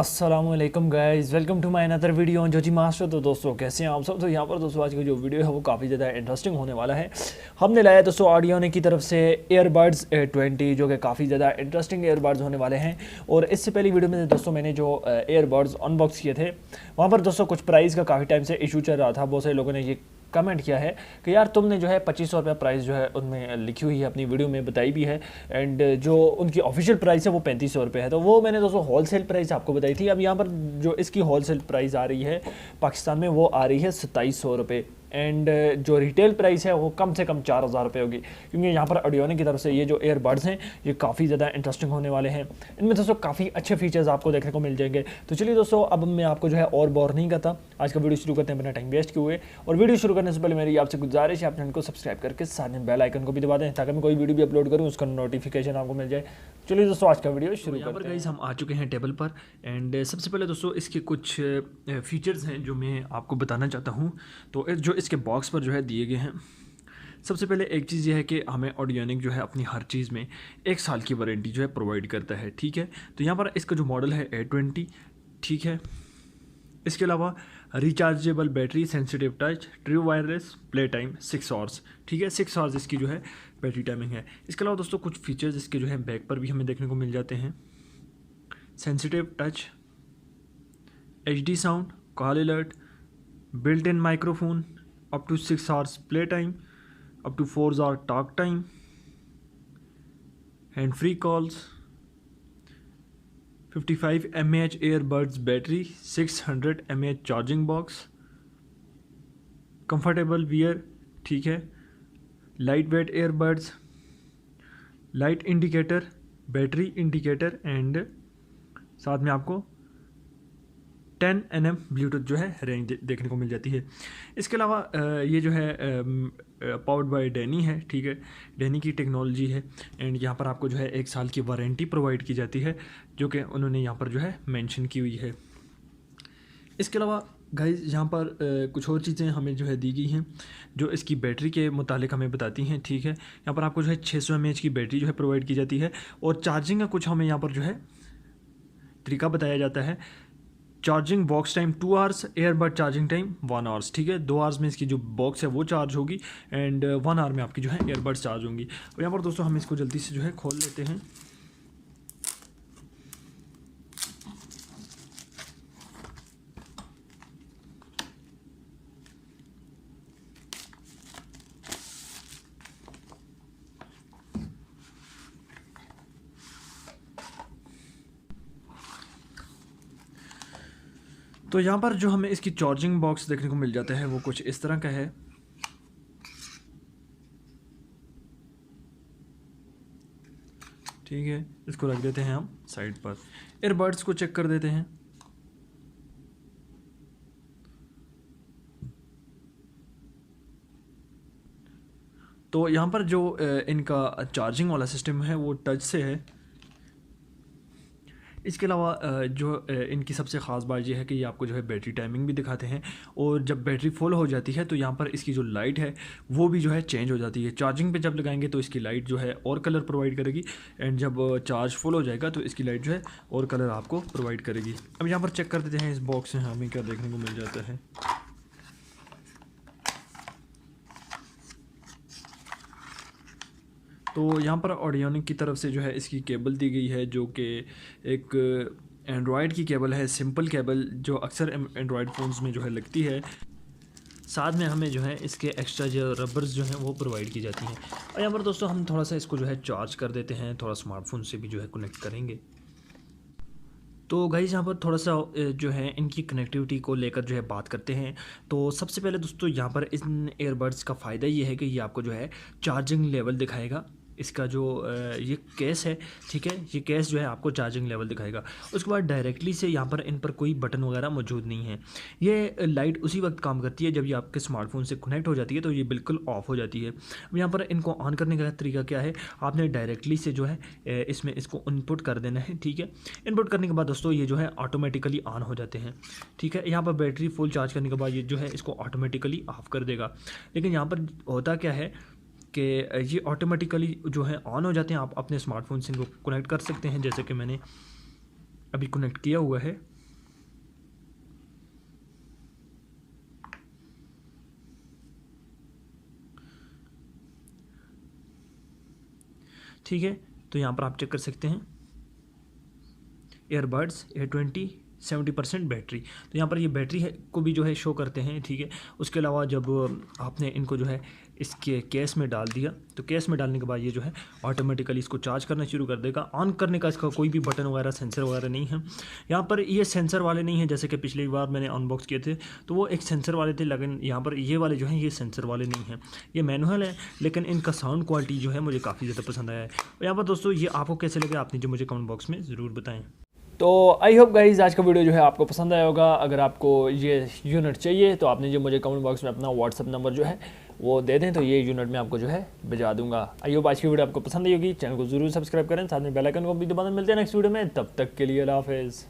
अस्सलामुअलैकुम guys, welcome to my another video on जोजी master. तो दोस्तों कैसे हैं आप सब। तो यहाँ पर दोस्तों आज का जो वीडियो है वो काफ़ी ज़्यादा इंटरेस्टिंग होने वाला है। हमने लाया दोस्तों ऑडियोनिक की तरफ से एयरबड्स 20 जो कि काफ़ी ज़्यादा इंटरेस्टिंग एयरबड्स होने वाले हैं। और इससे पहली वीडियो में दोस्तों मैंने जो एयरबड्स अनबॉक्स किए थे वहाँ पर दोस्तों कुछ प्राइस का काफ़ी टाइम से इशू चल रहा था। बहुत सारे लोगों ने ये कमेंट किया है कि यार तुमने जो है 2500 रुपये प्राइस जो है उनमें लिखी हुई है, अपनी वीडियो में बताई भी है, एंड जो उनकी ऑफिशियल प्राइस है वो 3500 रुपये है। तो वो मैंने दोस्तों होलसेल प्राइस आपको बताई थी। अब यहाँ पर जो इसकी होलसेल प्राइस आ रही है पाकिस्तान में वो आ रही है 2700 रुपये, एंड जो रिटेल प्राइस है वो कम से कम 4000 रुपये होगी। क्योंकि यहाँ पर ऑडियोनिक की तरफ से ये जो एयरबड्स हैं ये काफ़ी ज़्यादा इंटरेस्टिंग होने वाले हैं। इनमें दोस्तों काफ़ी अच्छे फीचर्स आपको देखने को मिल जाएंगे। तो चलिए दोस्तों अब मैं आपको जो है और बोर नहीं करता, आज का वीडियो शुरू करते हैं बिना टाइम वेस्ट किए हुए। और वीडियो शुरू करने से पहले मेरी आपसे गुजारिश है आप चैनल को सब्सक्राइब करके साथ में बेल आइकन को भी दबा दें ताकि मैं कोई वीडियो भी अपलोड करूँ उसका नोटिफिकेशन आपको मिल जाए। चलिए दोस्तों आज का वीडियो शुरू करते हैं। हम आ चुके हैं टेबल पर, एंड सबसे पहले दोस्तों इसके कुछ फीचर्स हैं जो मैं आपको बताना चाहता हूँ। तो जो इसके बॉक्स पर जो है दिए गए हैं, सबसे पहले एक चीज़ ये है कि हमें ऑडियोनिक जो है अपनी हर चीज़ में 1 साल की वारंटी जो है प्रोवाइड करता है। ठीक है, तो यहाँ पर इसका जो मॉडल है A20, ठीक है। इसके अलावा rechargeable battery, sensitive touch, true wireless, play time 6 hours, ठीक है। 6 आवर्स इसकी जो है बैटरी टाइमिंग है। इसके अलावा दोस्तों कुछ फीचर्स इसके जो है बैक पर भी हमें देखने को मिल जाते हैं। Sensitive touch, HD sound, call alert, built in microphone, up to 6 hours play time, up to 4 hour talk time, and free calls, 55 mAh earbuds battery, 600 mAh charging box, comfortable wear, ठीक है। Light weight earbuds, light indicator, battery indicator, and साथ में आपको 10 nm Bluetooth जो है range देखने को मिल जाती है। इसके अलावा ये जो है पावर्ड बाय डैनी है, ठीक है। डैनी की टेक्नोलॉजी है, एंड यहाँ पर आपको जो है 1 साल की वारंटी प्रोवाइड की जाती है जो कि उन्होंने यहाँ पर जो है मेंशन की हुई है। इसके अलावा गाइस यहाँ पर कुछ और चीज़ें हमें जो है दी गई हैं जो इसकी बैटरी के मुतालिक हमें बताती हैं, ठीक है। यहाँ पर आपको जो है 600 mAh की बैटरी जो है प्रोवाइड की जाती है, और चार्जिंग का कुछ हमें यहाँ पर जो है तरीका बताया जाता है। Charging box time 2 hours, earbud charging time 1 hours, ठीक है। 2 आवर्स में इसकी जो बॉक्स है वो चार्ज होगी, एंड 1 आवर में आपकी जो है एयरबड्स चार्ज होंगी। और यहाँ पर दोस्तों हम इसको जल्दी से जो है खोल लेते हैं। तो यहाँ पर जो हमें इसकी चार्जिंग बॉक्स देखने को मिल जाता है वो कुछ इस तरह का है। ठीक है, इसको रख देते हैं हम साइड पर। एयरबड्स को चेक कर देते हैं। तो यहाँ पर जो इनका चार्जिंग वाला सिस्टम है वो टच से है। इसके अलावा जो इनकी सबसे ख़ास बात यह है कि ये आपको जो है बैटरी टाइमिंग भी दिखाते हैं, और जब बैटरी फुल हो जाती है तो यहाँ पर इसकी जो लाइट है वो भी जो है चेंज हो जाती है। चार्जिंग पे जब लगाएंगे तो इसकी लाइट जो है और कलर प्रोवाइड करेगी, एंड जब चार्ज फुल हो जाएगा तो इसकी लाइट जो है और कलर आपको प्रोवाइड करेगी। अब यहाँ पर चेक कर देते हैं इस बॉक्स में हमें क्या देखने को मिल जाता है। तो यहाँ पर ऑडियोनिक की तरफ से जो है इसकी केबल दी गई है जो कि एक एंड्रॉयड की केबल है, सिंपल केबल जो अक्सर एंड्रॉयड फ़ोन्स में जो है लगती है। साथ में हमें जो है इसके एक्स्ट्रा जो रबर्स जो हैं वो प्रोवाइड की जाती हैं। और यहाँ पर दोस्तों हम थोड़ा सा इसको जो है चार्ज कर देते हैं, थोड़ा स्मार्टफोन से भी जो है कनेक्ट करेंगे। तो गाइस यहाँ पर थोड़ा सा जो है इनकी कनेक्टिविटी को लेकर जो है बात करते हैं। तो सबसे पहले दोस्तों यहाँ पर इन एयरबड्स का फ़ायदा ये है कि ये आपको जो है चार्जिंग लेवल दिखाएगा। इसका जो ये केस है, ठीक है, ये केस जो है आपको चार्जिंग लेवल दिखाएगा। उसके बाद डायरेक्टली से यहाँ पर इन पर कोई बटन वगैरह मौजूद नहीं है। ये लाइट उसी वक्त काम करती है जब ये आपके स्मार्टफोन से कनेक्ट हो जाती है तो ये बिल्कुल ऑफ हो जाती है। अब यहाँ पर इनको ऑन करने का तरीका क्या है, आपने डायरेक्टली से जो है इसमें इसको इनपुट कर देना है, ठीक है। इनपुट करने के बाद दोस्तों ये जो है ऑटोमेटिकली ऑन हो जाते हैं, ठीक है। यहाँ पर बैटरी फुल चार्ज करने के बाद ये जो है इसको ऑटोमेटिकली ऑफ कर देगा। लेकिन यहाँ पर होता क्या है कि ये ऑटोमेटिकली जो है ऑन हो जाते हैं। आप अपने स्मार्टफोन से इनको कनेक्ट कर सकते हैं, जैसे कि मैंने अभी कनेक्ट किया हुआ है। ठीक है। तो यहाँ पर आप चेक कर सकते हैं एयरबड्स A20 70% बैटरी। तो यहाँ पर ये बैटरी है को भी जो है शो करते हैं, ठीक है। उसके अलावा जब आपने इनको जो है इसके केस में डाल दिया, तो केस में डालने के बाद ये जो है ऑटोमेटिकली इसको चार्ज करना शुरू कर देगा। ऑन करने का इसका कोई भी बटन वगैरह सेंसर वगैरह नहीं है। यहाँ पर ये सेंसर वाले नहीं है, जैसे कि पिछली बार मैंने अनबॉक्स किए थे तो वो एक सेंसर वाले थे, लेकिन यहाँ पर ये वाले जो हैं ये सेंसर वाले नहीं हैं। ये मैनुअल है, लेकिन इनका साउंड क्वालिटी जो है मुझे काफ़ी ज़्यादा पसंद आया है। और यहाँ पर दोस्तों ये आपको कैसे लगे आप नीचे मुझे कमेंट बॉक्स में ज़रूर बताएँ। तो आई होप गाइज आज का वीडियो जो है आपको पसंद आया होगा। अगर आपको ये यूनिट चाहिए तो आपने जो मुझे कमेंट बॉक्स में अपना व्हाट्सअप नंबर जो है वो दे दें, तो ये यूनिट मैं आपको जो है भिजा दूंगा। आई होप आज की वीडियो आपको पसंद आई होगी। चैनल को जरूर सब्सक्राइब करें, साथ में बेल आइकन को भी दबा दें। मिलते हैं नेक्स्ट वीडियो में, तब तक के लिए अल्लाह हाफिज़।